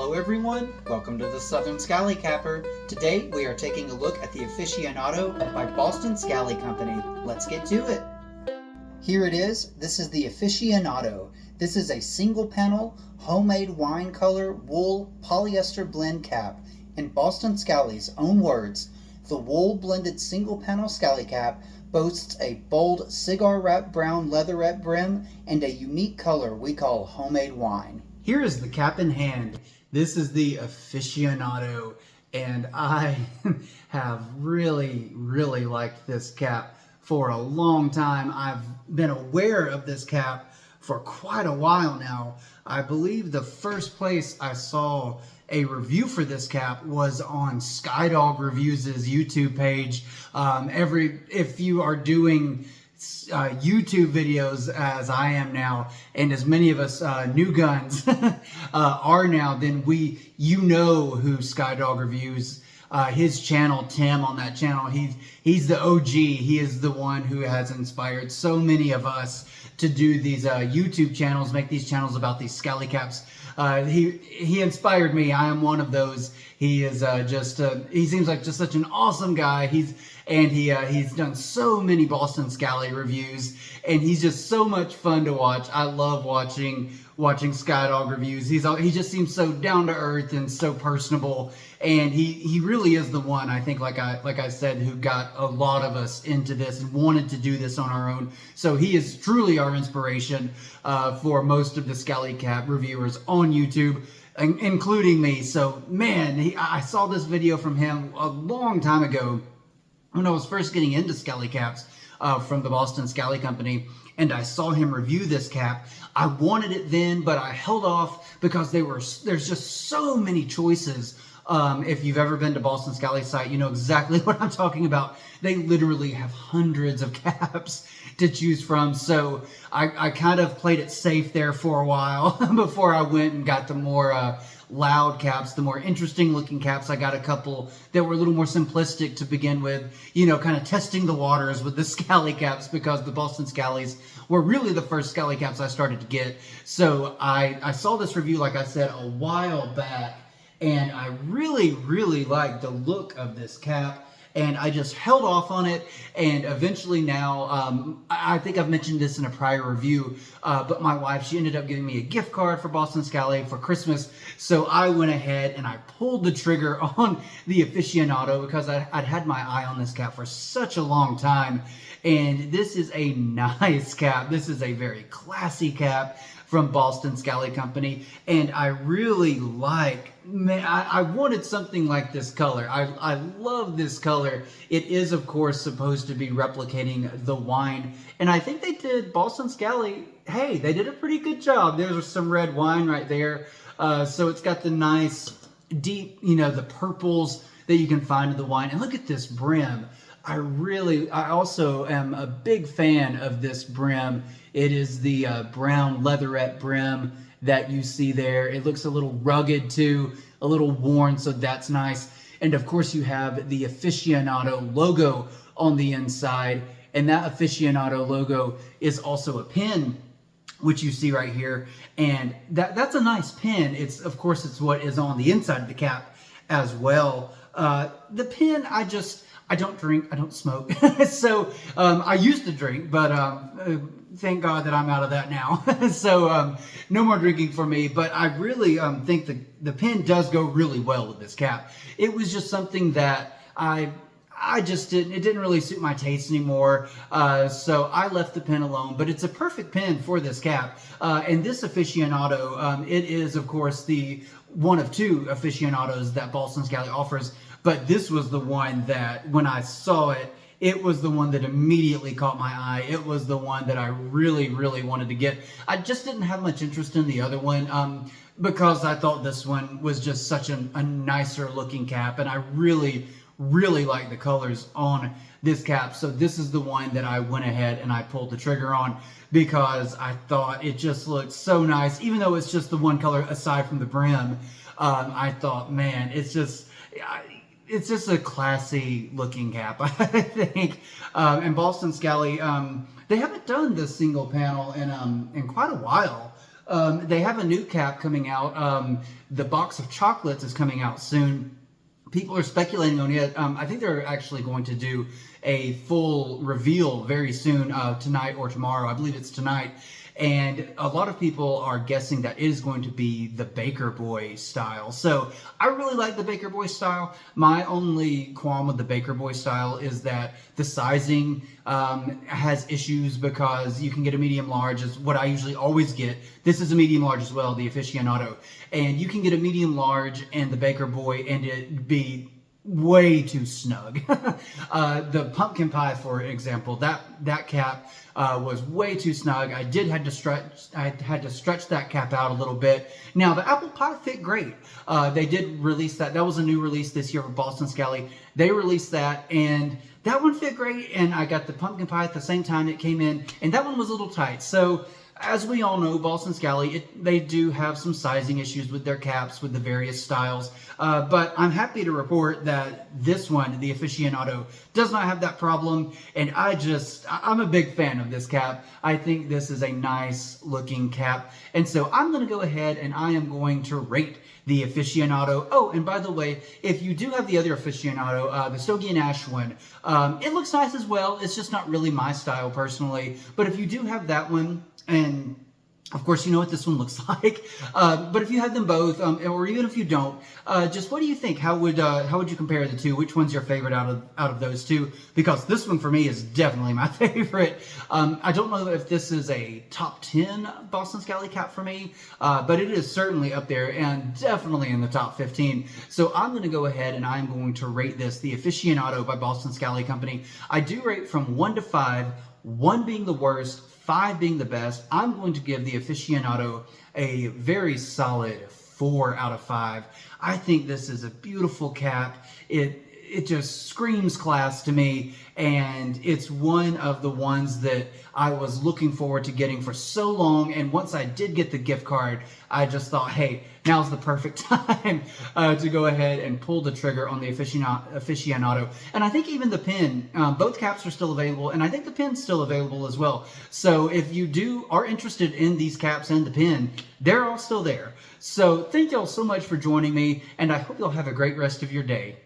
Hello everyone, welcome to the Southern Scally Capper. Today we are taking a look at the Aficionado by Boston Scally Company. Let's get to it. Here it is. This is the Aficionado. This is a single panel, homemade wine color, wool, polyester blend cap. In Boston Scally's own words, the wool blended single panel Scally cap boasts a bold cigar wrap brown leatherette brim and a unique color we call homemade wine. Here is the cap in hand. This is the Aficionado, and I have really liked this cap for a long time. I've been aware of this cap for quite a while now. I believe the first place I saw a review for this cap was on Skydog Reviews' YouTube page. If you are doing YouTube videos as I am now, and as many of us new guns are now, then you know who Skydog Reviews. His channel, Tim, on that channel, he's the OG. He is the one who has inspired so many of us to do these YouTube channels, make these channels about these Scally caps. He inspired me. I am one of those. He is he seems like just such an awesome guy. He's done so many Boston Scally reviews, and he's just so much fun to watch. I love watching Skydog Reviews. He just seems so down to earth and so personable, and he really is the one, I think, like I said, who got a lot of us into this and wanted to do this on our own. So he is truly our inspiration for most of the Scally cap reviewers on YouTube, including me. So man, I saw this video from him a long time ago when I was first getting into Scally caps from the Boston Scally Company, and I saw him review this cap. I wanted it then, but I held off because there's just so many choices. If you've ever been to Boston Scally's site, you know exactly what I'm talking about. They literally have hundreds of caps to choose from, so I kind of played it safe there for a while before I went and got the more loud caps, the more interesting looking caps. I got a couple that were a little more simplistic to begin with, kind of testing the waters with the Scally caps, because the Boston Scallys were really the first Scally caps I started to get. So I saw this review, like I said, a while back, and I really liked the look of this cap, and I just held off on it. And eventually now, I think I've mentioned this in a prior review, but my wife, she ended up giving me a gift card for Boston Scally for Christmas. So I went ahead and I pulled the trigger on the Aficionado because I'd had my eye on this cap for such a long time. And this is a nice cap. This is a very classy cap from Boston Scally Company, and I really I wanted something like this color. I love this color. It is, of course, supposed to be replicating the wine, and I think they did, Boston Scally, hey, they did a pretty good job. There's some red wine right there, so it's got the nice deep, the purples that you can find in the wine, and look at this brim. I also am a big fan of this brim. It is the brown leatherette brim that you see there. It looks a little rugged too, a little worn, so that's nice. And of course you have the Aficionado logo on the inside, and that Aficionado logo is also a pin, which you see right here. And that's a nice pin. Of course it's what is on the inside of the cap as well. The pin, I don't drink, I don't smoke. So I used to drink, but thank God that I'm out of that now. So no more drinking for me, but I really think the pin does go really well with this cap. It was just something that it didn't really suit my taste anymore, so I left the pin alone, but it's a perfect pin for this cap. And this Aficionado, it is, of course, the one of two Aficionados that Boston Scally offers, but this was the one that, when I saw it, it was the one that immediately caught my eye. It was the one that I really wanted to get. I just didn't have much interest in the other one, because I thought this one was just such a nicer looking cap, and I really like the colors on this cap. So this is the one that I went ahead and I pulled the trigger on, because I thought it just looked so nice. Even though it's just the one color aside from the brim, I thought, man, it's just a classy looking cap, I think. And Boston Scally, they haven't done this single panel in quite a while. They have a new cap coming out. The box of chocolates is coming out soon. People are speculating on it. I think they're actually going to do a full reveal very soon, tonight or tomorrow. I believe it's tonight. And a lot of people are guessing that it is going to be the Baker Boy style. So I really like the Baker Boy style. My only qualm with the Baker Boy style is that the sizing has issues, because you can get a medium large, is what I usually always get. This is a medium large as well, the Aficionado. And you can get a medium large and the Baker Boy and it be way too snug. The pumpkin pie, for example, that cap was way too snug. I had to stretch that cap out a little bit. Now the apple pie fit great. They did release that. That was a new release this year for Boston Scally. They released that, and that one fit great. And I got the pumpkin pie at the same time it came in, and that one was a little tight. So as we all know, Boston Scally, they do have some sizing issues with their caps, with the various styles. But I'm happy to report that this one, the Aficionado, does not have that problem. And I'm a big fan of this cap. I think this is a nice looking cap. And so I'm going to go ahead and I am going to rate the Aficionado. Oh, and by the way, if you do have the other Aficionado, the Stogie and Ash one, it looks nice as well. It's just not really my style personally. But if you do have that one, and of course, you know what this one looks like. But if you have them both, or even if you don't, just what do you think? How would you compare the two? Which one's your favorite out of those two? Because this one for me is definitely my favorite. I don't know if this is a top 10 Boston Scally cap for me, but it is certainly up there and definitely in the top 15. So I'm going to go ahead and I'm going to rate this, the Aficionado by Boston Scally Company. I do rate from 1 to 5, 1 being the worst, 5 being the best. I'm going to give the Aficionado a very solid 4 out of 5. I think this is a beautiful cap. It just screams class to me, and it's one of the ones that I was looking forward to getting for so long. And once I did get the gift card, I just thought, hey, now's the perfect time to go ahead and pull the trigger on the Aficionado. And I think even the pin, both caps are still available, and I think the pin's still available as well. So if you are interested in these caps and the pin, they're all still there. So thank y'all so much for joining me, and I hope y'all have a great rest of your day.